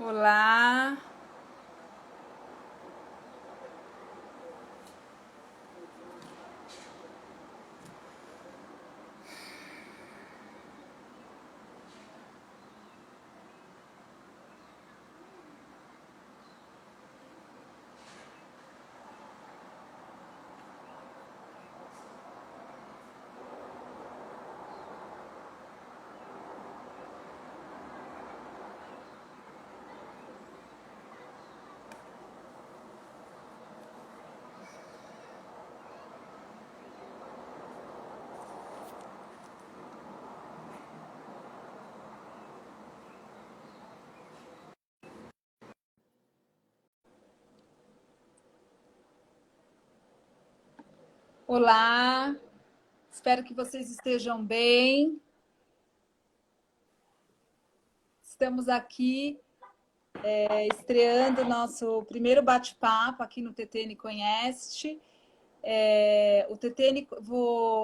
Olá. Olá. Espero que vocês estejam bem. Estamos aqui estreando nosso primeiro bate-papo aqui no TTN Conhece. O TTN,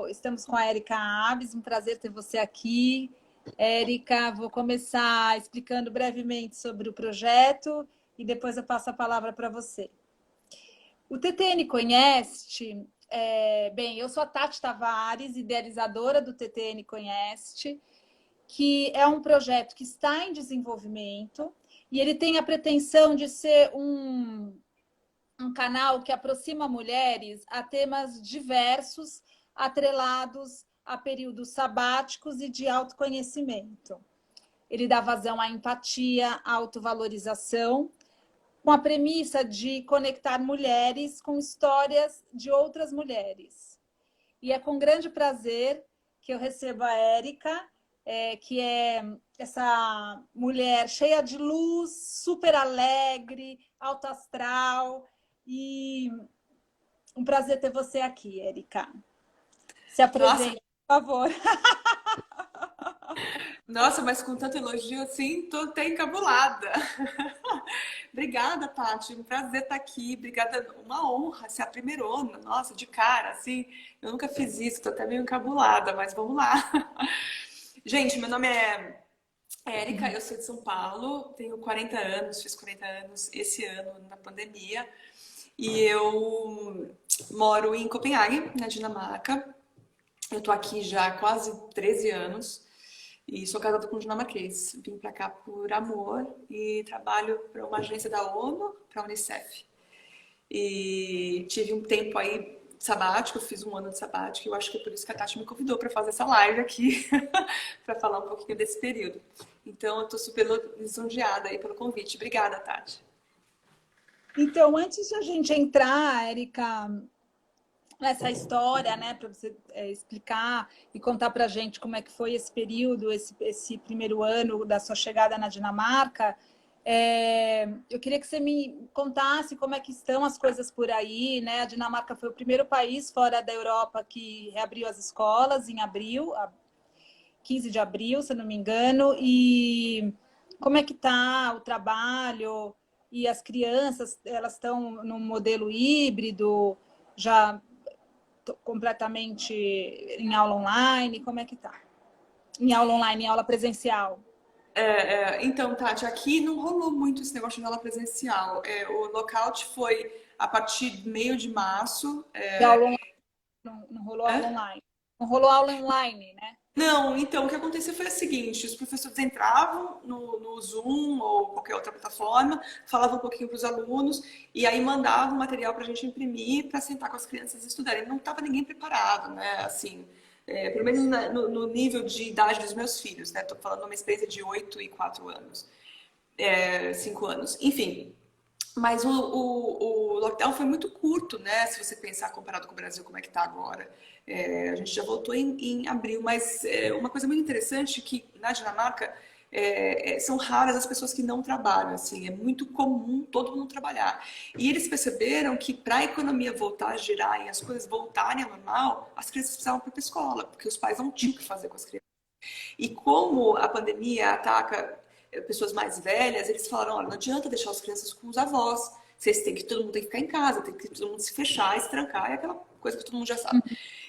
estamos com a Érica Aves, um prazer ter você aqui. Érica, vou começar explicando brevemente sobre o projeto e depois eu passo a palavra para você. O TTN Conhece, bem, eu sou a Tati Tavares, idealizadora do TTN Conhece, que é um projeto que está em desenvolvimento e ele tem a pretensão de ser um canal que aproxima mulheres a temas diversos, atrelados a períodos sabáticos e de autoconhecimento. Ele dá vazão à empatia, à autovalorização, com a premissa de conectar mulheres com histórias de outras mulheres. E é com grande prazer que eu recebo a Érica, que é essa mulher cheia de luz, super alegre, alto astral. E um prazer ter você aqui, Érica. Se apresente, por favor. Nossa, mas com tanto elogio assim, tô até encabulada. Obrigada, Tati. Um prazer estar aqui. Obrigada, uma honra ser a primeirona. Nossa, de cara, assim. Eu nunca fiz isso, tô até meio encabulada, mas vamos lá. Gente, meu nome é Érica, eu sou de São Paulo, tenho 40 anos, fiz 40 anos esse ano na pandemia. E eu moro em Copenhague, na Dinamarca. Eu tô aqui já há quase 13 anos. E sou casada com um dinamarquês. Vim para cá por amor e trabalho para uma agência da ONU, para a Unicef. E tive um tempo aí sabático, fiz um ano de sabático. E eu acho que é por isso que a Tati me convidou para fazer essa live aqui, para falar um pouquinho desse período. Então, eu estou super lisonjeada aí pelo convite. Obrigada, Tati. Então, antes de a gente entrar, Érica, nessa história, né, para você explicar e contar para a gente como é que foi esse período, esse primeiro ano da sua chegada na Dinamarca, eu queria que você me contasse como é que estão as coisas por aí, né? A Dinamarca foi o primeiro país fora da Europa que reabriu as escolas em abril, 15 de abril, se eu não me engano, e como é que está o trabalho e as crianças, elas estão no modelo híbrido, já completamente em aula online? Como é que tá? Em aula online, em aula presencial? Então, Tati, aqui não rolou muito esse negócio de aula presencial. O lockout foi a partir do meio de março. De aula online, não rolou aula Hã? online. Não rolou aula online, né? Não, então o que aconteceu foi o seguinte: os professores entravam no Zoom ou qualquer outra plataforma, falavam um pouquinho para os alunos e aí mandavam o material para a gente imprimir para sentar com as crianças e estudarem. Não estava ninguém preparado, né? Assim, pelo menos no nível de idade dos meus filhos, né? Estou falando de uma experiência de 8 e 4 anos, 5 anos, enfim. Mas o lockdown foi muito curto, né? Se você pensar comparado com o Brasil, como é que tá agora. A gente já voltou em abril, mas uma coisa muito interessante é que na Dinamarca são raras as pessoas que não trabalham, assim, é muito comum todo mundo trabalhar. E eles perceberam que para a economia voltar a girar e as coisas voltarem ao normal, as crianças precisavam ir para a escola, porque os pais não tinham o que fazer com as crianças. E como a pandemia ataca pessoas mais velhas, eles falaram, olha, não adianta deixar as crianças com os avós, todo mundo tem que ficar em casa, tem que todo mundo se fechar, se trancar, é aquela coisa que todo mundo já sabe.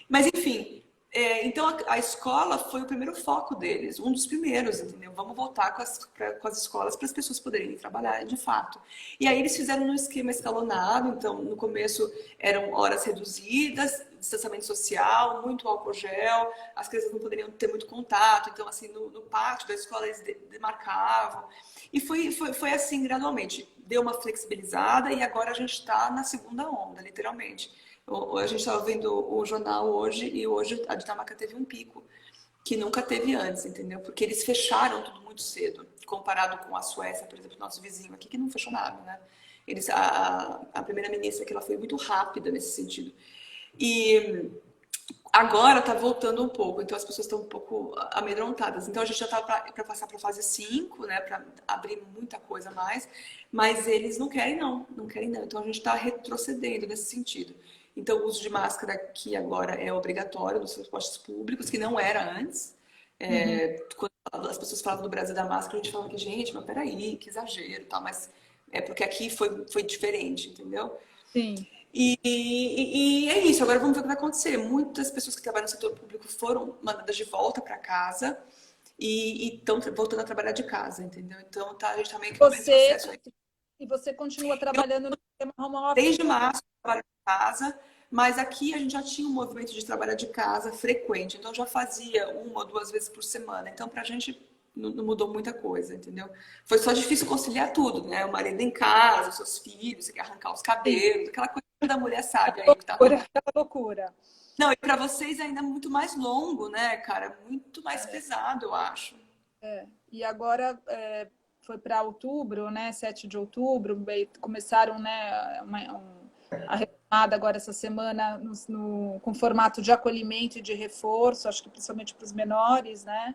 Mas enfim, Então, a escola foi o primeiro foco deles, um dos primeiros, entendeu? Vamos voltar com as escolas para as pessoas poderem trabalhar de fato. E aí eles fizeram um esquema escalonado, então no começo eram horas reduzidas, distanciamento social, muito álcool gel, as crianças não poderiam ter muito contato, então assim, no pátio da escola eles demarcavam. E foi assim gradualmente, deu uma flexibilizada e agora a gente está na segunda onda, literalmente. A gente estava vendo o jornal hoje e hoje a Dinamarca teve um pico que nunca teve antes, entendeu? Porque eles fecharam tudo muito cedo, comparado com a Suécia, por exemplo, nosso vizinho aqui, que não fechou nada, né? A primeira-ministra, que ela foi muito rápida nesse sentido. E agora está voltando um pouco, então as pessoas estão um pouco amedrontadas. Então a gente já está para passar para a fase 5, né? Para abrir muita coisa mais, mas eles não querem não querem não. Então a gente está retrocedendo nesse sentido. Então, o uso de máscara que agora é obrigatório nos transportes públicos, que não era antes. Quando as pessoas falavam do Brasil da máscara, a gente falava que, gente, mas peraí, que exagero, tal. Mas é porque aqui foi diferente, entendeu? Sim. E é isso, agora vamos ver o que vai acontecer. Muitas pessoas que trabalham no setor público foram mandadas de volta para casa e estão voltando a trabalhar de casa, entendeu? Então, a gente tá meio que no processo aí. E você continua trabalhando no sistema home office? Desde março, eu trabalho de casa, mas aqui a gente já tinha um movimento de trabalhar de casa frequente, então já fazia 1 ou 2 vezes por semana. Então, pra gente não mudou muita coisa, entendeu? Foi só difícil conciliar tudo, né? O marido em casa, os seus filhos, você quer arrancar os cabelos, aquela coisa da mulher sabe aí que tá loucura, aquela loucura. Não, e pra vocês ainda é muito mais longo, né, cara? Muito mais pesado, eu acho. E agora foi para outubro, né? 7 de outubro, começaram, né, a retomada agora essa semana com formato de acolhimento e de reforço, acho que principalmente para os menores, né?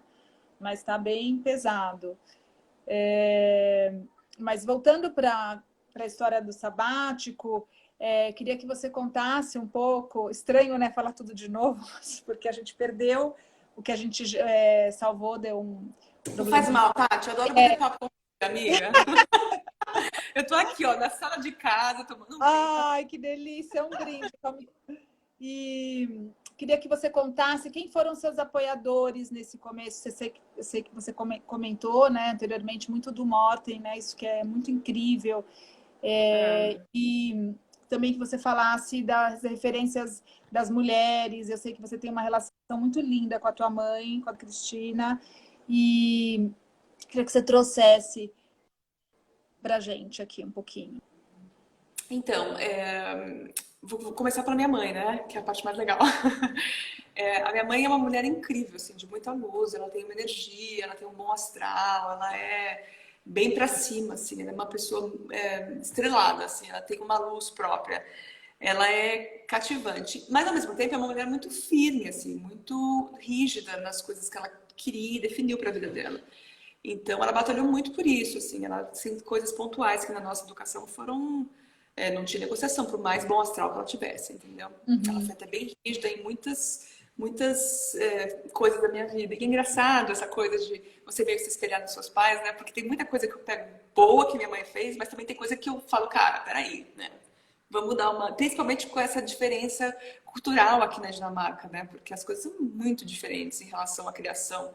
Mas está bem pesado. Mas voltando para a história do sabático, queria que você contasse um pouco. Estranho, né? Falar tudo de novo, porque a gente perdeu o que a gente salvou, deu um Não problema. faz mal, Tati. Eu adoro bater papo com você, amiga. Eu tô aqui, ó, na sala de casa, tomando um Ai, que delícia, é um brinde. E queria que você contasse quem foram seus apoiadores nesse começo. Eu sei que você comentou, né, anteriormente, muito do Morten, né? Isso que é muito incrível. E também que você falasse das referências das mulheres. Eu sei que você tem uma relação muito linda com a tua mãe, com a Cristina. E queria que você trouxesse para a gente aqui um pouquinho. Então, vou começar pela minha mãe, né? Que é a parte mais legal. A minha mãe é uma mulher incrível, assim, de muita luz. Ela tem uma energia, ela tem um bom astral, ela é bem pra cima, assim. Ela é uma pessoa estrelada, assim. Ela tem uma luz própria. Ela é cativante, mas ao mesmo tempo é uma mulher muito firme, assim, muito rígida nas coisas que ela queria e definiu para a vida dela. Então, ela batalhou muito por isso, assim, ela tem coisas pontuais que na nossa educação foram, não tinha negociação, por mais bom astral que ela tivesse, entendeu? Ela foi até bem rígida em muitas coisas da minha vida. E é engraçado essa coisa de você meio que se espelhar nos seus pais, né? Porque tem muita coisa que eu pego boa que minha mãe fez, mas também tem coisa que eu falo, cara, peraí, né? Vamos dar uma... Principalmente com essa diferença cultural aqui na Dinamarca, né? Porque as coisas são muito diferentes em relação à criação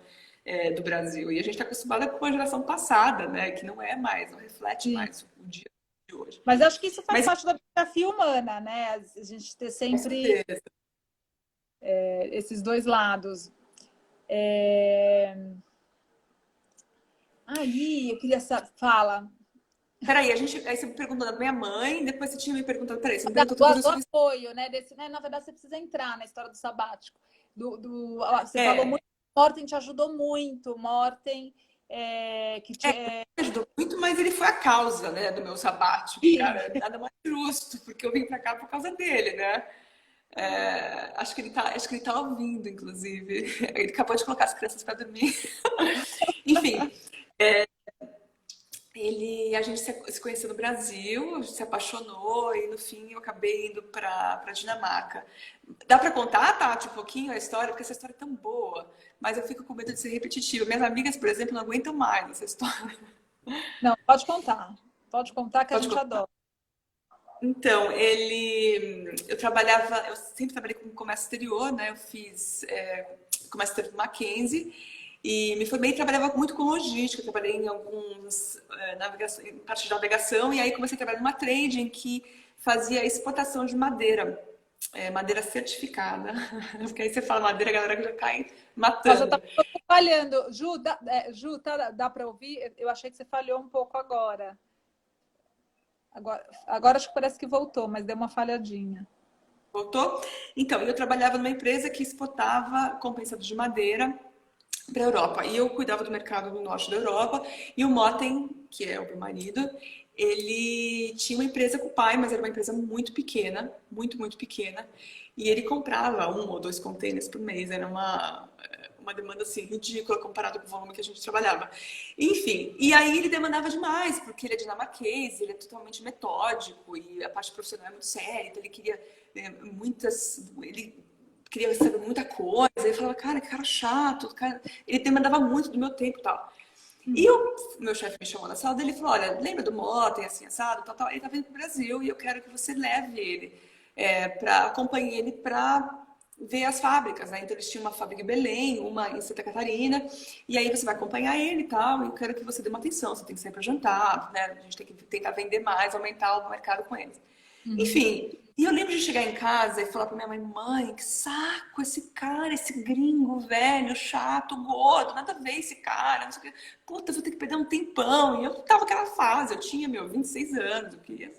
do Brasil. E a gente está acostumada com a geração passada, né? Que não é mais, não reflete mais o dia de hoje. Mas acho que isso faz parte da biografia humana, né? A gente ter sempre esses dois lados. Aí, eu queria saber... Fala. Peraí, aí você me perguntou da minha mãe, depois você tinha me perguntado... Peraí, você me do perguntou tudo apoio, né? Na verdade, você precisa entrar na história do sabático. Você falou muito, Morten te ajudou muito, Morten... ajudou muito, mas ele foi a causa, né, do meu sabático, cara. Nada mais justo, porque eu vim pra cá por causa dele, né? Acho que ele tá ouvindo, inclusive. Ele acabou de colocar as crianças para dormir. Enfim, a gente se conheceu no Brasil, a gente se apaixonou e no fim eu acabei indo para Dinamarca. Dá para contar, Tati, um pouquinho a história? Porque essa história é tão boa, mas eu fico com medo de ser repetitiva. Minhas amigas, por exemplo, não aguentam mais essa história. Não, pode contar. Pode contar que a gente adora. Então, eu sempre trabalhei com comércio exterior, né? Eu fiz comércio exterior do Mackenzie e me formei e trabalhava muito com logística. Trabalhei em alguns em parte de navegação e aí comecei a trabalhar numa trading que fazia exportação de madeira, madeira certificada. Porque aí você fala madeira, a galera já cai Nossa, matando. tá falhando. Ju, Ju, dá para ouvir? Eu achei que você falhou um pouco agora. Agora acho que parece que voltou, mas deu uma falhadinha. Voltou? Então, eu trabalhava numa empresa que exportava compensados de madeira para a Europa. E eu cuidava do mercado do norte da Europa. E o Motten, que é o meu marido, ele tinha uma empresa com o pai, mas era uma empresa muito pequena, muito, muito pequena. E ele comprava 1 ou 2 containers por mês. Era uma demanda assim ridícula comparado com o volume que a gente trabalhava. Enfim, e aí ele demandava demais, porque ele é dinamarquês, ele é totalmente metódico e a parte profissional é muito séria, então ele queria ele queria saber muita coisa. Ele falava, cara, que cara chato, cara. Ele demandava muito do meu tempo e tal. E meu chefe me chamou na sala dele e falou: olha, lembra do Motten, assim, assado, tal, tal. Ele tá vindo pro Brasil e eu quero que você leve ele, acompanhe ele para ver as fábricas, né? Então eles tinham uma fábrica em Belém, uma em Santa Catarina, e aí você vai acompanhar ele e tal, e eu quero que você dê uma atenção, você tem que sair para jantar, né? A gente tem que tentar vender mais, aumentar o mercado com eles. Enfim, e eu lembro de chegar em casa e falar pra minha mãe, mãe, que saco esse cara, esse gringo velho, chato, gordo, nada a ver esse cara, não sei o que. Puta, vou ter que perder um tempão. E eu tava naquela fase, eu tinha, 26 anos, eu queria,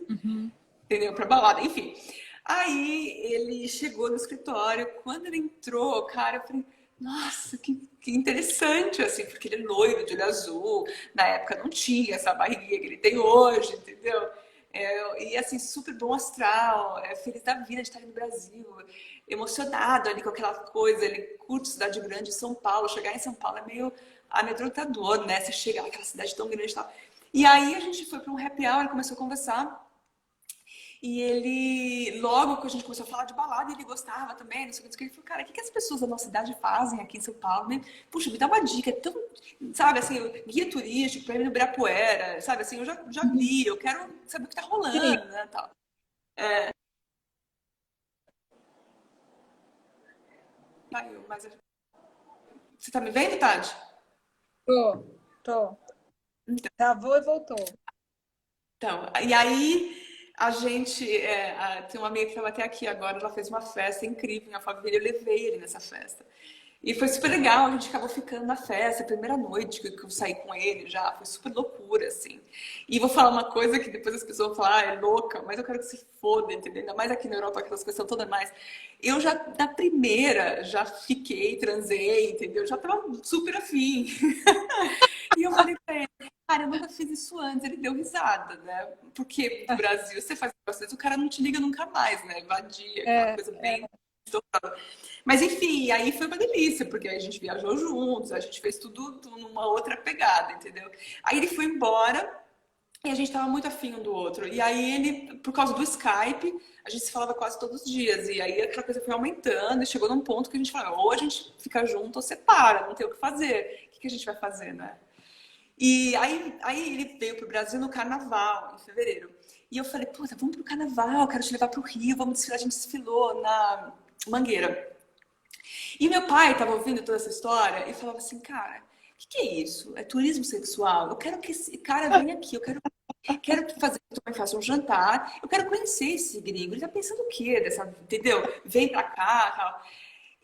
entendeu, pra balada, enfim. Aí ele chegou no escritório, quando ele entrou, cara, eu falei, nossa, que interessante, assim, porque ele é loiro, de olho azul, na época não tinha essa barriguinha que ele tem hoje, entendeu? E assim, super bom astral, feliz da vida de estar aqui no Brasil, emocionado ali com aquela coisa, ele curte cidade grande, São Paulo, chegar em São Paulo é meio amedrontador, né? Você chega naquela cidade tão grande e tal. E aí a gente foi para um happy hour, ele começou a conversar, e ele, logo que a gente começou a falar de balada, ele gostava também, não sei o que, ele falou, cara, o que as pessoas da nossa idade fazem aqui em São Paulo, né? Puxa, me dá uma dica, é tão, sabe, assim, guia turístico para ir no Ibirapuera, sabe, assim, eu já li, eu quero saber o que tá Sim, rolando, né, tal. Caiu, mas você tá me vendo, Tati? tô. Travou e voltou. Então, e aí a gente tem uma amiga que estava até aqui agora, ela fez uma festa incrível em Alphaville, eu levei ele nessa festa. E foi super legal, a gente acabou ficando na festa, a primeira noite que eu saí com ele já, foi super loucura, assim. E vou falar uma coisa que depois as pessoas vão falar, é louca, mas eu quero que se foda, entendeu? Ainda mais aqui na Europa, aquelas coisas são todas mais. Eu já, na primeira, já fiquei, transei, entendeu? Já tava super afim. E eu falei pra ele, cara, eu nunca fiz isso antes. Ele deu risada, né? Porque no Brasil, você faz negócio desse, o cara não te liga nunca mais, né? Vadia, aquela É, coisa bem. Mas enfim, aí foi uma delícia, porque aí a gente viajou juntos, a gente fez tudo numa outra pegada, entendeu? Aí ele foi embora e a gente tava muito afim um do outro. E aí ele, por causa do Skype, a gente se falava quase todos os dias. E aí aquela coisa foi aumentando e chegou num ponto que a gente falava, ou a gente fica junto ou separa, não tem o que fazer. O que a gente vai fazer, né? E aí ele veio pro Brasil no carnaval, em fevereiro. E eu falei, puta, vamos pro carnaval, quero te levar pro Rio, vamos desfilar. A gente desfilou na Mangueira. E meu pai estava ouvindo toda essa história e falava assim, cara, o que é isso? É turismo sexual? Eu quero que esse cara venha aqui, quero fazer, eu também faça um jantar, eu quero conhecer esse gringo. Ele tá pensando o quê entendeu? Vem pra cá, tal.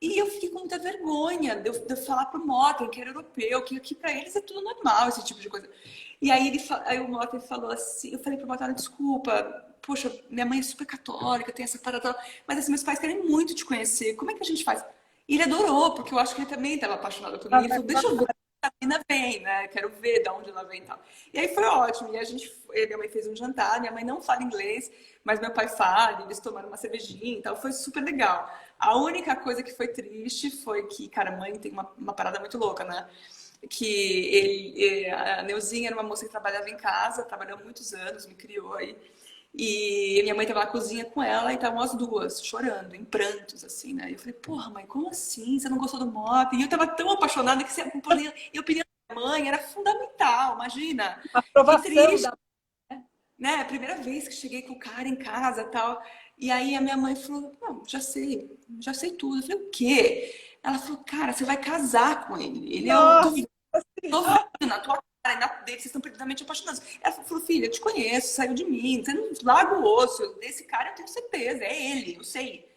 E eu fiquei com muita vergonha de eu falar pro Motten, que era europeu, que aqui pra eles é tudo normal, esse tipo de coisa. E aí o Motten falou assim, eu falei pro Motten, desculpa, poxa, minha mãe é super católica, tem essa parada, mas assim, meus pais querem muito te conhecer, como é que a gente faz? E ele adorou, porque eu acho que ele também estava apaixonado por mim. Ele falou, deixa eu ver a menina vem, né? Quero ver de onde ela vem e tal. E aí foi ótimo. E minha mãe fez um jantar, minha mãe não fala inglês, mas meu pai fala, eles tomaram uma cervejinha e tal. Foi super legal. A única coisa que foi triste foi que, cara, mãe tem uma parada muito louca, né? Que a Neuzinha era uma moça que trabalhava em casa, trabalhou muitos anos, me criou aí. E minha mãe estava na cozinha com ela e estavam as duas chorando, em prantos, assim, né? E eu falei, porra, mãe, como assim? Você não gostou do Motten? E eu estava tão apaixonada que eu pedi a minha mãe, era fundamental, imagina. Que Aprovação triste. da. né? A primeira vez que cheguei com o cara em casa, tal. E aí a minha mãe falou: "Não, já sei tudo". Eu falei: "O quê?". Ela falou: "Cara, você vai casar com ele. Ele é o tô Nossa, tô vendo na tua cara, na dele, vocês estão perdidamente apaixonados". Ela falou: "Filha, eu te conheço, saiu de mim, você não larga o osso. Desse cara eu tenho certeza, é ele, eu sei".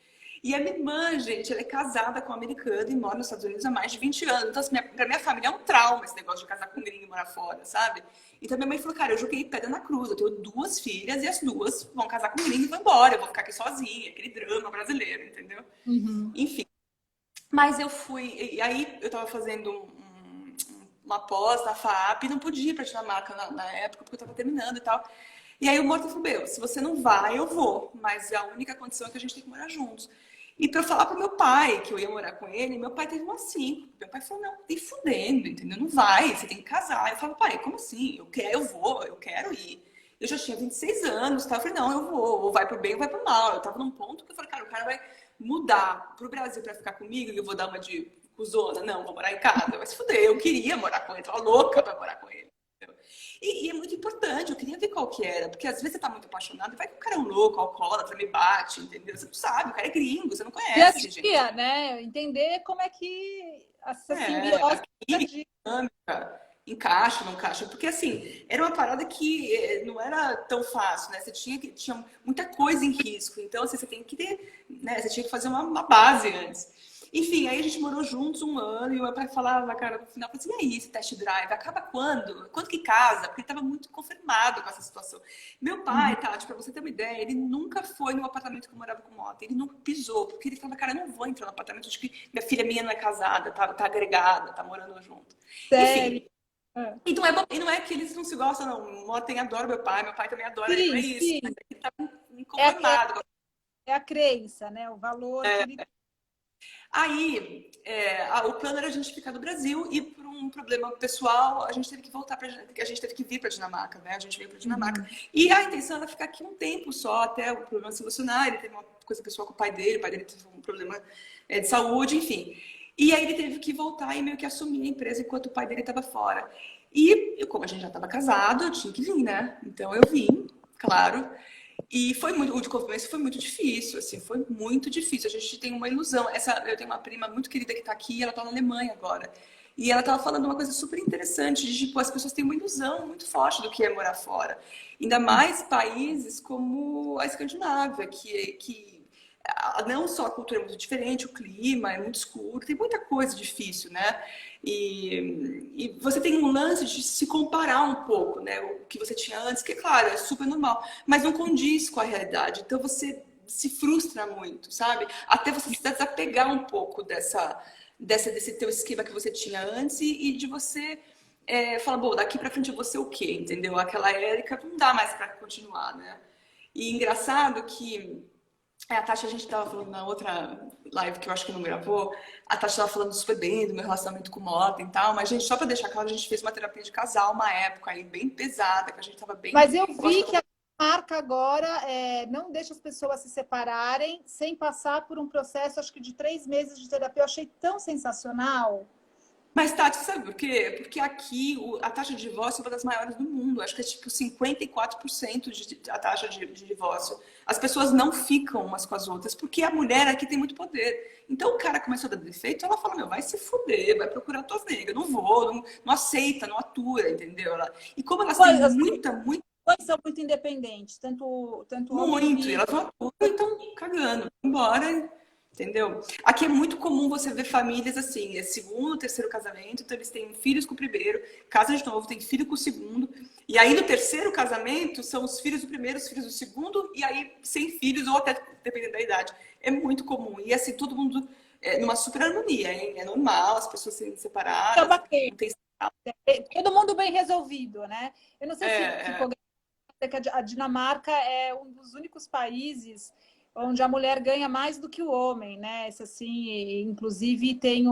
E a minha irmã, gente, ela é casada com um americano e mora nos Estados Unidos há mais de 20 anos. Então, assim, pra minha família é um trauma esse negócio de casar com gringo e morar fora, sabe? Então, minha mãe falou, cara, eu joguei pedra na cruz. Eu tenho 2 filhas e as 2 vão casar com gringo e vão embora. Eu vou ficar aqui sozinha, aquele drama brasileiro, entendeu? uhum. Enfim. Mas eu fui... E aí, eu tava fazendo uma pós na FAP e não podia ir pra Dinamarca na época, porque eu tava terminando e tal. E aí o Morto falou, meu, se você não vai, eu vou. Mas a única condição é que a gente tem que morar juntos. E para eu falar pro meu pai que eu ia morar com ele, meu pai teve uma 5. Meu pai falou, não, tem fudendo, entendeu? Não vai, você tem que casar. Eu falo, pai, como assim? Eu vou, eu quero ir. Eu já tinha 26 anos, tá? Eu falei, não, eu vou, ou vai pro bem ou vai pro mal. Eu tava num ponto que eu falei, cara, o cara vai mudar pro Brasil para ficar comigo e eu vou dar uma de cuzona. Não, vou morar em casa. Vai se fuder, eu queria morar com ele, tava louca pra morar com ele. E é muito importante, eu queria ver qual que era, porque às vezes você tá muito apaixonado e vai que o cara é um louco, alcoólatra, me bate, entendeu? Você não sabe, o cara é gringo, você não conhece, gente. Dia, né? Entender como é que essa A simbiose química, a dinâmica, encaixa, não encaixa, porque assim, era uma parada que não era tão fácil, né? Você tinha muita coisa em risco, então assim, você tem que ter, né? Você tinha que fazer uma base antes. Enfim, aí a gente morou juntos 1 ano e o meu pai falava, cara, no final, assim, e aí, esse test drive, acaba quando? Quando que casa? Porque ele estava muito confirmado com essa situação. Meu pai, Tati, pra você ter uma ideia, ele nunca foi no apartamento que eu morava com o Mota, ele nunca pisou, porque ele falava, cara, eu não vou entrar no apartamento, acho que minha filha não é casada, tá agregada, tá morando junto. séria. Enfim, e não é que eles não se gostam, não. O Motem adora meu pai também adora ele, não é Sim, isso. Mas sim. ele tá É, é, inconformado. é a crença, né? O valor que ele. Aí, o plano era a gente ficar no Brasil e por um problema pessoal, a gente teve que voltar a gente teve que vir para Dinamarca, né? A gente veio para Dinamarca. Uhum. E a intenção era ficar aqui um tempo só, até o problema se solucionar. Ele teve uma coisa pessoal com o pai dele teve um problema de saúde, enfim. E aí ele teve que voltar e meio que assumir a empresa enquanto o pai dele estava fora. E como a gente já estava casado, eu tinha que vir, né? Então eu vim, claro. E foi muito, o de começo foi muito difícil, assim, foi muito difícil. A gente tem uma ilusão. Eu tenho uma prima muito querida que está aqui, ela está na Alemanha agora. E ela estava falando uma coisa super interessante, de tipo, as pessoas têm uma ilusão muito forte do que é morar fora. Ainda mais países como a Escandinávia, que não só a cultura é muito diferente, o clima é muito escuro, tem muita coisa difícil, né? E você tem um lance de se comparar um pouco, né? O que você tinha antes, que é claro, é super normal, mas não condiz com a realidade. Então você se frustra muito, sabe? Até você se desapegar um pouco desse teu esquema que você tinha antes e de você falar, bom, daqui pra frente eu vou ser o quê? Entendeu? Aquela Érica não dá mais pra continuar, né? E engraçado que a Tati, a gente tava falando na outra live que eu acho que não gravou, a Tati tava falando super bem do meu relacionamento com o Mota e tal, mas, gente, só pra deixar claro, a gente fez uma terapia de casal uma época aí bem pesada, que a gente tava bem... Mas eu vi que a marca agora não deixa as pessoas se separarem sem passar por um processo, acho que de 3 meses de terapia. Eu achei tão sensacional. Mas, Tati, sabe por quê? Porque aqui a taxa de divórcio é uma das maiores do mundo. Acho que é tipo 54% a taxa de divórcio. As pessoas não ficam umas com as outras, porque a mulher aqui tem muito poder. Então o cara começou a dar defeito, ela fala, meu, vai se fuder, vai procurar tuas negras. Não vou, não aceita, não atura, entendeu? E como elas têm As muita, mães são muito independentes, tanto homem muito, e e... elas não aturam e estão cagando, embora, entendeu? Aqui é muito comum você ver famílias assim, é segundo, terceiro casamento, então eles têm filhos com o primeiro, casa de novo, tem filho com o segundo, e aí no terceiro casamento são os filhos do primeiro, os filhos do segundo, e aí sem filhos, ou até dependendo da idade. É muito comum, e assim, todo mundo numa super harmonia, hein? É normal, as pessoas serem separadas, não tem... Todo mundo bem resolvido, né? Eu não sei se É, ficou que a Dinamarca é um dos únicos países onde a mulher ganha mais do que o homem, né? Isso, assim, inclusive tem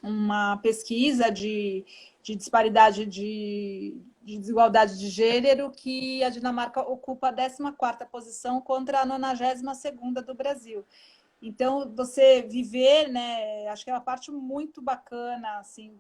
uma pesquisa de disparidade de desigualdade de gênero que a Dinamarca ocupa a 14ª posição contra a 92ª do Brasil. Então, você viver, né? Acho que é uma parte muito bacana, assim,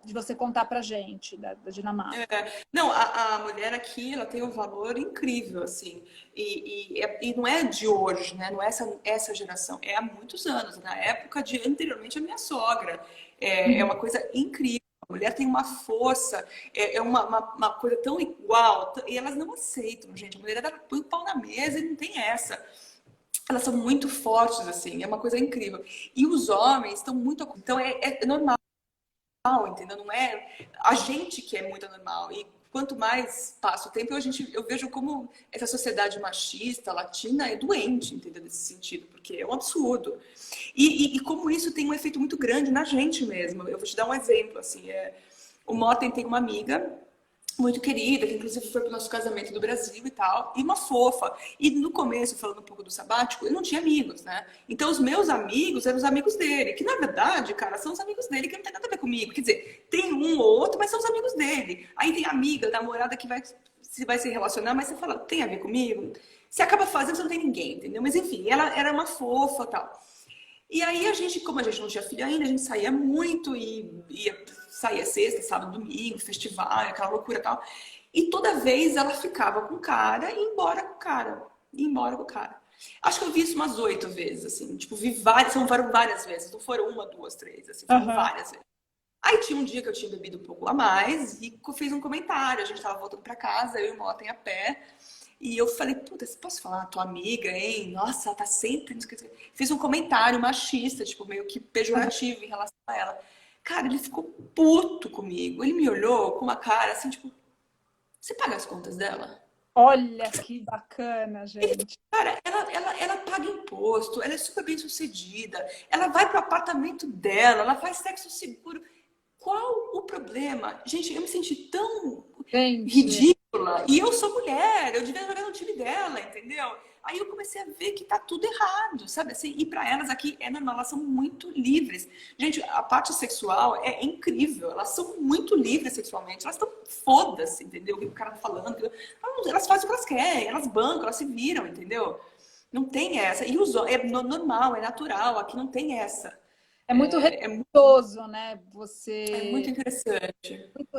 de você contar pra gente, da Dinamarca. Não, a mulher aqui, ela tem um valor incrível, assim, e não é de hoje, né? Não é essa geração, é há muitos anos, na época de anteriormente a minha sogra. É uma coisa incrível. A mulher tem uma força, é uma coisa tão igual, e elas não aceitam, gente. A mulher ela põe o pau na mesa e não tem essa. Elas são muito fortes, assim, é uma coisa incrível. E os homens estão muito. Então é normal, entendeu? Não é a gente que é muito anormal. E quanto mais passa o tempo, eu vejo como essa sociedade machista, latina, é doente, entendeu? Nesse sentido, porque é um absurdo. E como isso tem um efeito muito grande na gente mesmo. Eu vou te dar um exemplo, assim. O Motten tem uma amiga muito querida, que inclusive foi pro nosso casamento do Brasil e tal, e uma fofa. E no começo, falando um pouco do sabático, eu não tinha amigos, né? Então os meus amigos eram os amigos dele, que na verdade, cara, são os amigos dele que não tem nada a ver comigo. Quer dizer, tem um ou outro, mas são os amigos dele. Aí tem amiga, namorada que vai se relacionar, mas você fala, tem a ver comigo? Você acaba fazendo, você não tem ninguém, entendeu? Mas enfim, ela era uma fofa e tal. E aí a gente, como a gente não tinha filho ainda, a gente saía muito e saía sexta, sábado, domingo, festival, aquela loucura e tal. E toda vez ela ficava com o cara e ia embora com o cara. Ia embora com o cara. Acho que eu vi isso umas 8 vezes, assim. Tipo, vi várias, foram várias vezes. Não foram uma, duas, três, assim. Foram várias vezes. Aí tinha um dia que eu tinha bebido um pouco a mais e fiz um comentário. A gente tava voltando pra casa, eu e o Motten a pé. E eu falei, puta, posso falar, tua amiga, hein? Nossa, ela tá sempre... Fiz um comentário machista, tipo, meio que pejorativo em relação a ela. Cara, ele ficou puto comigo. Ele me olhou com uma cara assim, tipo, você paga as contas dela? Olha que bacana, gente. Cara, ela paga imposto, ela é super bem sucedida, ela vai pro apartamento dela, ela faz sexo seguro. Qual o problema? Gente, eu me senti tão Gente, ridícula. E eu sou mulher, eu devia jogar no time dela, entendeu? Aí eu comecei a ver que tá tudo errado, sabe? Assim, e para elas aqui é normal, elas são muito livres. Gente, a parte sexual é incrível, elas são muito livres sexualmente, elas estão foda-se, entendeu? O que o cara tá falando, elas fazem o que elas querem, elas bancam, elas se viram, entendeu? Não tem essa. E é normal, é natural, aqui não tem essa. é muito respeitoso, né? É muito interessante. Muito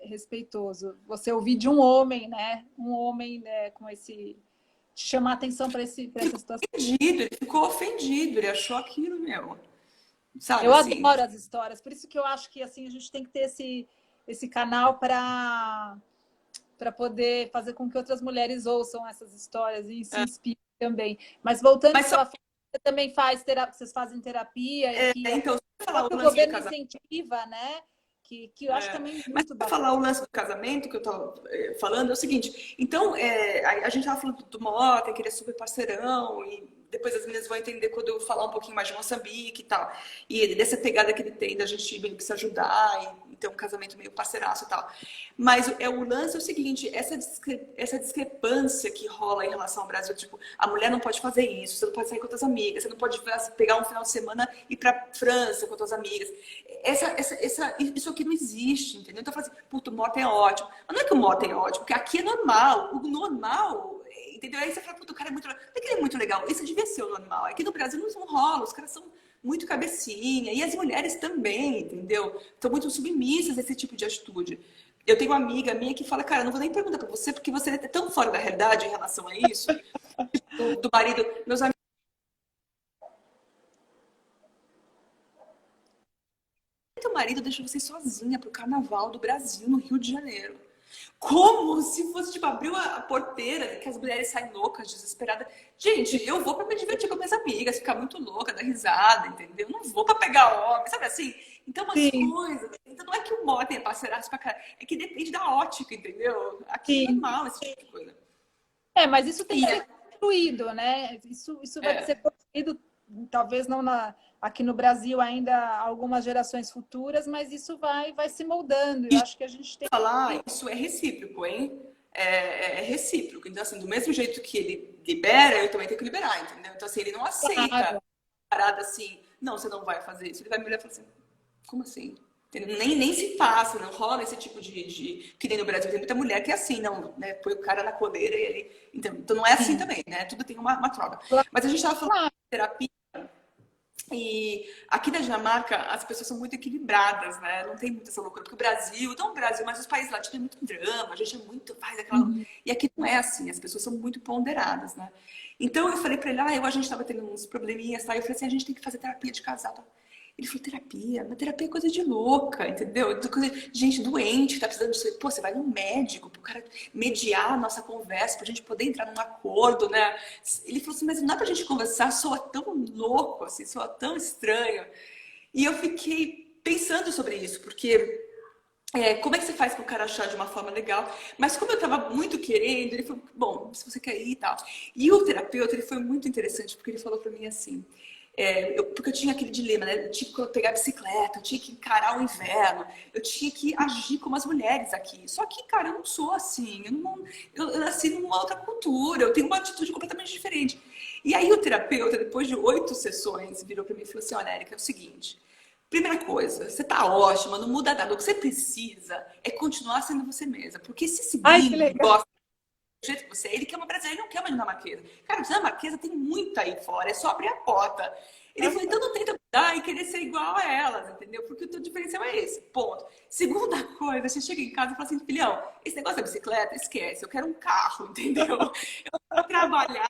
respeitoso. Você ouvir de um homem, né? Um homem, né, com esse te chamar atenção para essa situação. Ele ficou ofendido, ele achou aquilo, meu. Sabe, Eu assim? adoro as histórias, por isso que eu acho que assim a gente tem que ter esse canal para poder fazer com que outras mulheres ouçam essas histórias e se inspirem também. Mas voltando Mas para você também faz terapia, vocês fazem terapia, então, o próprio governo incentiva, né? Que eu acho também muito mas para falar o lance do casamento que eu estava falando é o seguinte, então a gente estava falando do Motta, que ele é super parceirão, e depois as meninas vão entender quando eu falar um pouquinho mais de Moçambique e tal, e dessa pegada que ele tem da gente meio que se ajudar e ter um casamento meio parceiraço e tal. Mas o lance é o seguinte, essa discrepância que rola em relação ao Brasil, tipo, a mulher não pode fazer isso, você não pode sair com outras amigas, você não pode pegar um final de semana e ir pra França com outras amigas. Isso aqui não existe, entendeu? Então eu falo assim, puto, o Motta é ótimo. Mas não é que o Motta é ótimo, porque aqui é normal. O normal, entendeu? Aí você fala, puto, o cara é muito legal. Não é que ele é muito legal, isso devia ser o normal. Aqui no Brasil não rola, os caras são muito cabecinha. E as mulheres também, entendeu? Estão muito submissas a esse tipo de atitude. Eu tenho uma amiga minha que fala, cara, não vou nem perguntar pra você, porque você é tão fora da realidade em relação a isso. Do marido, meus amigos. Teu marido deixa você sozinha pro carnaval do Brasil, no Rio de Janeiro. Como se fosse, tipo, abriu a porteira, que as mulheres saem loucas, desesperadas. Gente, eu vou pra me divertir com minhas amigas, ficar muito louca, dar risada, entendeu? Não vou pra pegar homem, sabe assim? Então, umas coisas. Então, não é que o modo é parceiraço pra caralho, é que depende da ótica, entendeu? Aqui é normal esse tipo de coisa. Mas isso tem que ser construído, né? Isso vai ser construído, talvez não aqui no Brasil ainda algumas gerações futuras, mas isso vai se moldando. Eu acho que a gente tem que falar, isso é recíproco, hein? É recíproco. Então, assim, do mesmo jeito que ele libera, eu também tenho que liberar, entendeu? Então, assim, ele não aceita parada assim, não, você não vai fazer isso. Ele vai me olhar e falar assim, como assim? Nem se passa, não rola esse tipo de... Que nem no Brasil tem muita mulher que é assim, não, né? Põe o cara na coleira e ele... Então não é assim também, né? Tudo tem uma troca. Mas a gente tava falando de terapia. E aqui na Dinamarca, as pessoas são muito equilibradas, né? Não tem muita essa loucura. Porque o Brasil, não o Brasil, mas os países latinos é muito drama, a gente é muito, faz aquela. Uhum. E aqui não é assim, as pessoas são muito ponderadas, né? Então eu falei pra ele, a gente tava tendo uns probleminhas, tá? Eu falei assim, a gente tem que fazer terapia de casal, tá? Ele falou, terapia? Mas terapia é coisa de louca, entendeu? Coisa de gente doente que tá precisando disso. Pô, você vai no médico pro cara mediar a nossa conversa, pra gente poder entrar num acordo, né? Ele falou assim, mas não dá pra gente conversar, soa tão louco, assim, soa tão estranho. E eu fiquei pensando sobre isso, porque como é que você faz para o cara achar de uma forma legal? Mas como eu estava muito querendo, ele falou, bom, se você quer ir e tal. E o terapeuta, ele foi muito interessante, porque ele falou para mim assim, porque eu tinha aquele dilema, né? Eu tinha que pegar a bicicleta, eu tinha que encarar o inverno, eu tinha que agir como as mulheres aqui. Só que, cara, eu não sou assim, eu nasci numa outra cultura, eu tenho uma atitude completamente diferente. E aí o terapeuta, depois de 8 sessões, virou para mim e falou assim, olha, Érica, é o seguinte, primeira coisa, você tá ótima, não muda nada. O que você precisa é continuar sendo você mesma. Porque se esse Ai, que gringo legal. gosta do jeito que você é, ele quer uma brasileira, ele não quer uma dinamarquesa. Cara, dinamarquesa tem muita aí fora, é só abrir a porta. Ele falou, então não tenta mudar e querer ser igual a elas, entendeu? Porque o teu diferencial é esse, ponto. Segunda coisa, você chega em casa e fala assim, filhão, esse negócio da bicicleta, esquece, eu quero um carro, entendeu? Eu quero trabalhar,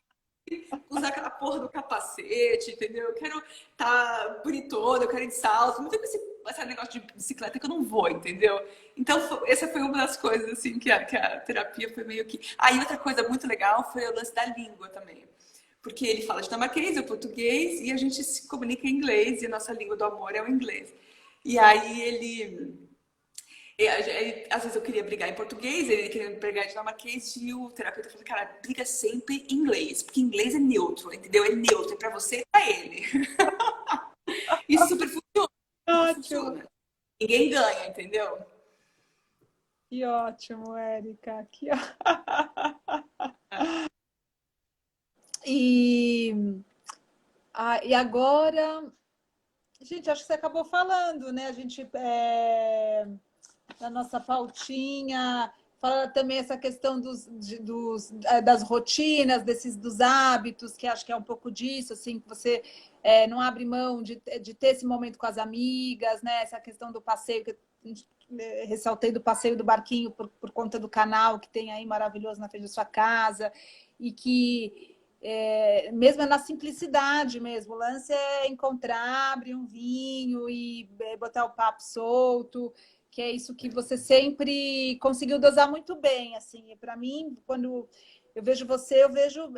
usar aquela porra do capacete, entendeu? Eu quero estar bonitona, eu quero ir de salto. Não tem esse negócio de bicicleta que eu não vou, entendeu? Então, essa foi uma das coisas, assim, que a terapia foi meio que... Aí, outra coisa muito legal foi o lance da língua também. Porque ele fala dinamarquês, eu português, e a gente se comunica em inglês, e a nossa língua do amor é o inglês. E aí, às vezes eu queria brigar em português, ele queria brigar em dinamarquês, e o terapeuta falou, cara, briga sempre em inglês, porque inglês é neutro, entendeu? É neutro, é pra você e pra ele. E super funciona, super Ótimo, funciona. Ninguém ganha, entendeu? que ótimo, Érica. E, e agora, gente, acho que você acabou falando, né? A gente, na nossa pautinha, fala também essa questão das rotinas, dos hábitos, que acho que é um pouco disso, assim, que você não abre mão de ter esse momento com as amigas, né? Essa questão do passeio, que ressaltei do passeio do barquinho por conta do canal que tem aí maravilhoso na frente da sua casa, e que mesmo na simplicidade mesmo, o lance é encontrar, abrir um vinho e botar o papo solto, que é isso que você sempre conseguiu dosar muito bem, assim. E para mim, quando eu vejo você, eu vejo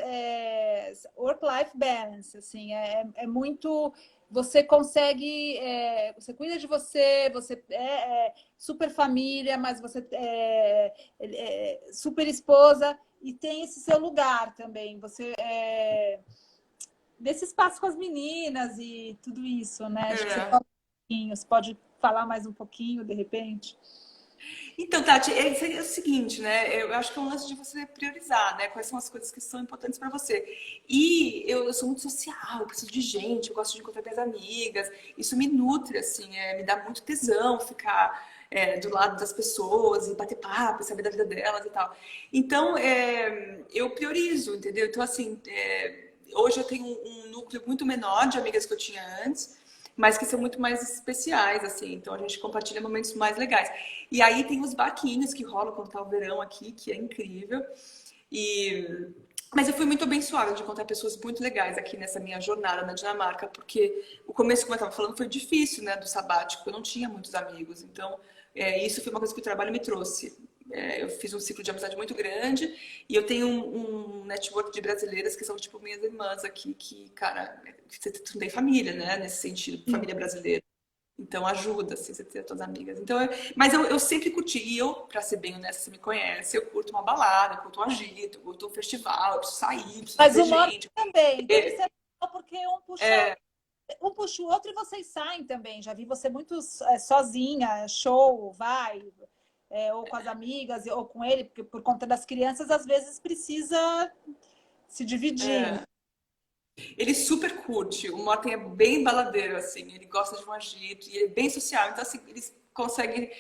work-life balance, assim, é muito... Você consegue, você cuida de você, você é super família, mas você é super esposa e tem esse seu lugar também. Você nesse espaço com as meninas e tudo isso, né? Acho que você É. fala um pouquinho, você pode falar mais um pouquinho, de repente? Então, Tati, seria o seguinte, né? Eu acho que é um lance de você priorizar, né? Quais são as coisas que são importantes para você. E eu sou muito social, eu preciso de gente, eu gosto de encontrar minhas amigas. Isso me nutre, assim, me dá muito tesão ficar do lado das pessoas e bater papo, saber da vida delas e tal. Então, eu priorizo, entendeu? Então, assim, hoje eu tenho um núcleo muito menor de amigas que eu tinha antes, mas que são muito mais especiais, assim. Então a gente compartilha momentos mais legais. E aí tem os barquinhos que rolam quando tá o verão aqui, que é incrível. E... Mas eu fui muito abençoada de encontrar pessoas muito legais aqui nessa minha jornada na Dinamarca, porque o começo, como eu estava falando, foi difícil, né, do sabático. Eu não tinha muitos amigos, então isso foi uma coisa que o trabalho me trouxe. Eu fiz um ciclo de amizade muito grande e eu tenho um network de brasileiras que são tipo minhas irmãs aqui, que, cara, você não tem família, né, nesse sentido, família brasileira. Então ajuda, assim, você ter suas amigas. Então, mas eu sempre curti. E eu, pra ser bem honesta, você me conhece, eu curto uma balada, eu curto um agito, eu curto um festival, eu preciso sair, preciso Mas ver o Morgan gente. também. Então isso é legal porque É, um puxa o outro e vocês saem também. Já vi você muito sozinha, show, vai, ou com as amigas, ou com ele, porque por conta das crianças, às vezes precisa se dividir, né? é. Ele super curte. O Morten é bem baladeiro, assim. Ele gosta de um agito e ele é bem social. Então, assim, eles conseguem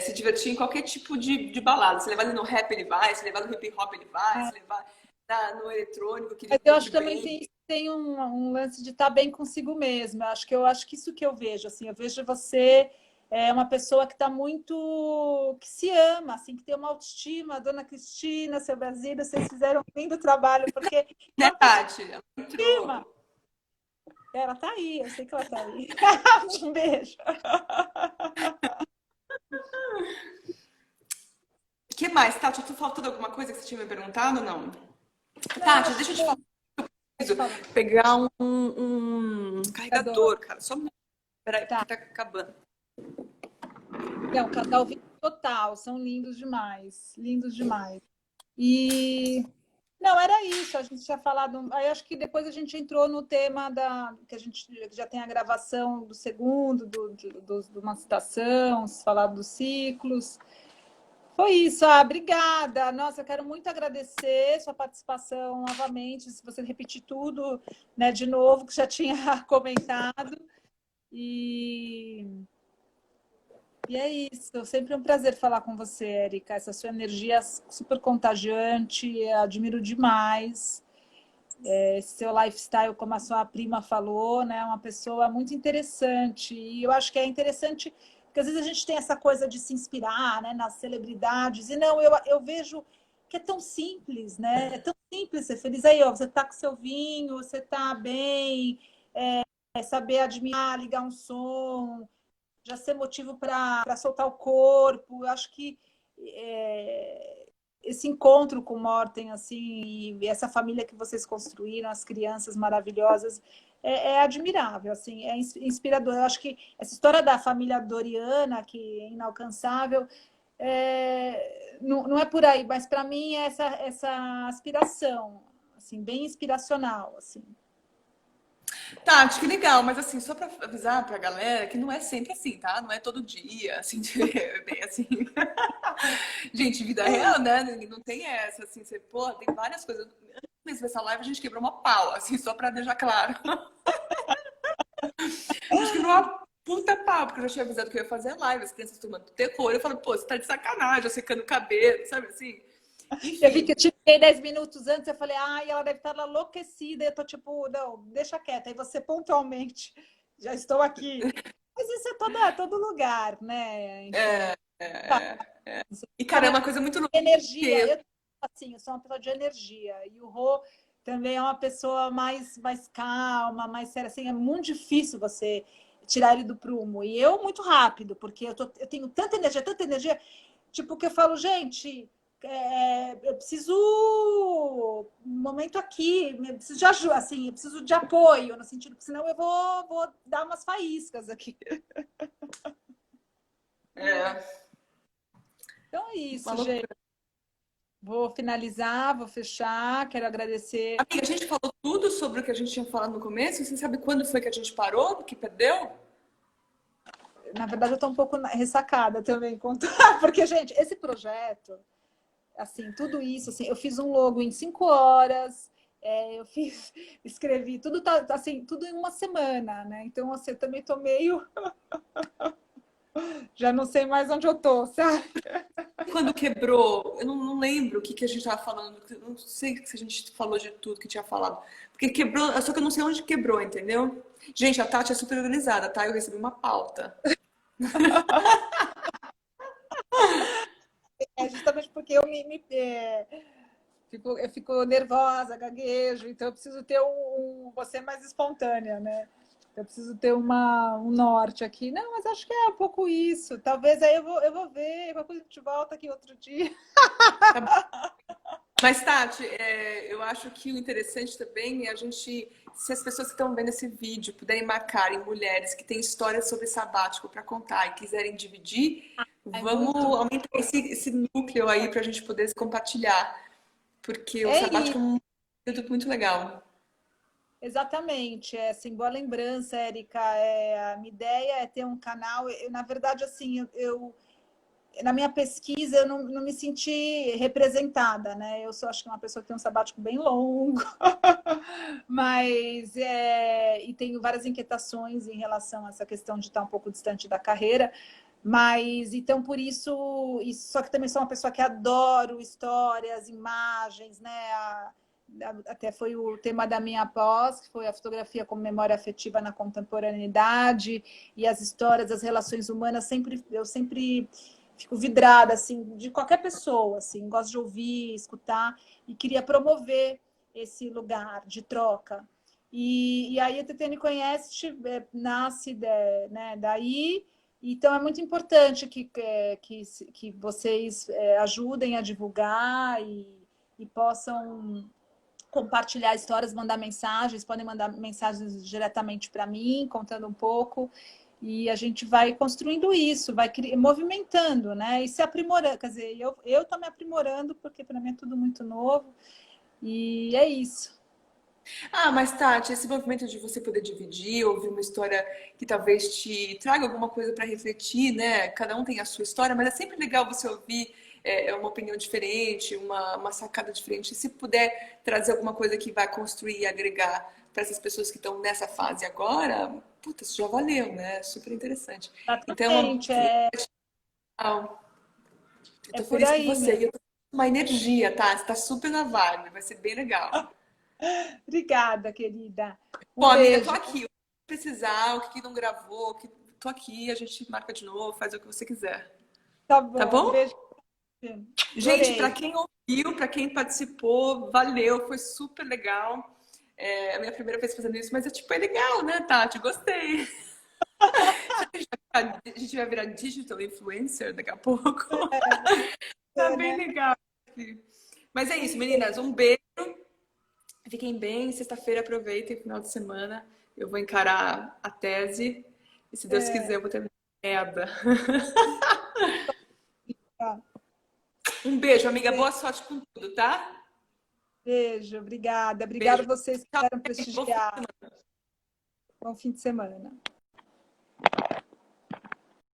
se divertir em qualquer tipo de balada. Se levar ele no rap, ele vai. Se levar no hip hop, ele vai. Se levar no eletrônico, que ele Mas eu acho curte que também bem. tem isso tem um lance de estar bem consigo mesmo. Eu acho que isso que eu vejo, assim, eu vejo você uma pessoa que está muito, que se ama, assim, que tem uma autoestima. Dona Cristina, seu Basílio, vocês fizeram um lindo trabalho, porque é Né, uma pessoa Tati? Ela que se ama. entrou. Ela tá aí, eu sei que ela tá aí. Um beijo. O que mais, Tati? Tu faltou alguma coisa que você tinha me perguntado ou não? Não, Tati, acho deixa que eu te falar. pode Preciso falar. pegar um Adoro. carregador, cara. Só um minuto. Peraí, porque Tá. tá acabando. Não, casal vídeo total, são lindos demais, lindos demais. E não, era isso, a gente tinha falado. Aí acho que depois a gente entrou no tema da que a gente já tem a gravação do segundo, de uma citação, falar dos ciclos. Foi isso, obrigada. Nossa, eu quero muito agradecer sua participação novamente. Se você repetir tudo, né, de novo, que já tinha comentado. E é isso, sempre um prazer falar com você, Érica. Essa sua energia super contagiante, admiro demais. Esse seu lifestyle, como a sua prima falou, né? Uma pessoa muito interessante. E eu acho que é interessante, porque às vezes a gente tem essa coisa de se inspirar, né, nas celebridades. E não, eu vejo que é tão simples, né? É tão simples ser feliz. Aí, ó, você está com seu vinho, você está bem, saber admirar, ligar um som, já ser motivo para soltar o corpo. Eu acho que esse encontro com o Morten, assim, e essa família que vocês construíram, as crianças maravilhosas, é admirável, assim, é inspirador. Eu acho que essa história da família Doriana, que é inalcançável, não é por aí, mas para mim é essa aspiração, assim, bem inspiracional, assim. Tati, que legal, mas assim, só pra avisar pra galera que não é sempre assim, tá? Não é todo dia, assim, bem assim. Gente, vida real, né? Não tem essa, assim, você, pô, tem várias coisas. Antes dessa live a gente quebrou uma pau, assim, só pra deixar claro. A gente quebrou uma puta pau, porque eu já tinha avisado que eu ia fazer a live, as crianças tomando terror. Eu falo, pô, você tá de sacanagem, eu secando o cabelo, sabe assim? Eu vi que eu Enfim. te liguei 10 minutos antes, eu falei, ai, ela deve estar enlouquecida. Eu tô tipo, não, deixa quieta. Aí você pontualmente, já estou aqui. Mas isso é todo lugar, né? Enfim. É, Tá, é, é. você E, tá cara, é na uma coisa muito louca, energia. porque Assim, eu sou uma pessoa de energia. E o Rô também é uma pessoa mais calma, mais séria. Assim, é muito difícil você tirar ele do prumo. E eu, muito rápido, porque eu tenho tanta energia, tipo, que eu falo, gente, eu preciso um momento aqui, eu preciso de ajuda, assim, eu preciso de apoio, no sentido que senão eu vou dar umas faíscas aqui. é Então é uma isso, gente. loucura. Vou finalizar, vou fechar. Quero agradecer. Amiga, a gente falou tudo sobre o que a gente tinha falado no começo. Você sabe quando foi que a gente parou, que perdeu? Na verdade, eu estou um pouco ressacada também, porque, gente, esse projeto, assim, tudo isso, assim, eu fiz um logo em 5 horas, eu escrevi, tudo tá, assim, tudo em uma semana, né? Então, assim, eu também estou meio, já não sei mais onde eu tô, sabe? Quando quebrou, eu não lembro o que a gente estava falando. Eu não sei se a gente falou de tudo que tinha falado. Porque quebrou, só que eu não sei onde quebrou, entendeu? Gente, a Tati é super organizada, tá? Eu recebi uma pauta. É justamente porque eu fico nervosa, gaguejo, então eu preciso ter você mais espontânea, né? Eu preciso ter um norte aqui. Não, mas acho que é um pouco isso. Talvez aí eu vou ver, depois a gente volta aqui outro dia. Mas, Tati, eu acho que o interessante também é a gente, se as pessoas que estão vendo esse vídeo puderem marcar em mulheres que têm histórias sobre sabático para contar e quiserem dividir, É vamos muito. aumentar esse núcleo aí para a gente poder compartilhar. Porque o É sabático isso, é um período muito legal. exatamente. É assim, boa lembrança, Érica. A minha ideia é ter um canal. Na verdade, assim, na minha pesquisa, eu não me senti representada, né? Eu sou, acho que, uma pessoa que tem um sabático bem longo, mas e tenho várias inquietações em relação a essa questão de estar um pouco distante da carreira. Mas então por isso só que também sou uma pessoa que adoro histórias, imagens, né? até foi o tema da minha pós, que foi a fotografia como memória afetiva na contemporaneidade, e as histórias, as relações humanas, eu sempre fico vidrada, assim, de qualquer pessoa, assim, gosto de ouvir, escutar, e queria promover esse lugar de troca. E aí a TTN Conhece nasce né, daí, então é muito importante que vocês ajudem a divulgar e possam compartilhar histórias, mandar mensagens, podem mandar mensagens diretamente para mim, contando um pouco, e a gente vai construindo isso, vai movimentando, né? E se aprimorando, quer dizer, eu estou me aprimorando, porque para mim é tudo muito novo, e é isso. Ah, mas Tati, esse movimento de você poder dividir, ouvir uma história que talvez te traga alguma coisa para refletir, né? Cada um tem a sua história, mas é sempre legal você ouvir uma opinião diferente, uma sacada diferente. E se puder trazer alguma coisa que vai construir e agregar para essas pessoas que estão nessa fase agora, puta, isso já valeu, né? Super interessante. Então, Exatamente, é, eu é tô por feliz por aí você. mesmo. E eu tô com uma energia, tá? Você tá super na vibe, vai ser bem legal. Obrigada, querida. Pô, Um amiga, tô beijo. aqui. O que precisar, o que não gravou, tô aqui, a gente marca de novo, faz o que você quiser. Tá Tá bom, um bom? beijo. Gente, pra Adorei. quem ouviu, pra quem participou, valeu, foi super legal. É a minha primeira vez fazendo isso, mas tipo, é legal, né, Tati? Gostei. A gente vai virar digital influencer daqui a pouco. Tá É, bem né? legal aqui. Mas é isso, meninas. Um beijo. Fiquem bem. Sexta-feira aproveitem, final de semana. Eu vou encarar a tese. E se Deus quiser, É, eu vou terminar a merda. tá. Um beijo, amiga. Boa sorte com tudo, tá? Beijo, obrigada. Beijo. Obrigada a vocês que Tchau, vieram gente. Bom fim de prestigiar. semana. Bom fim de semana.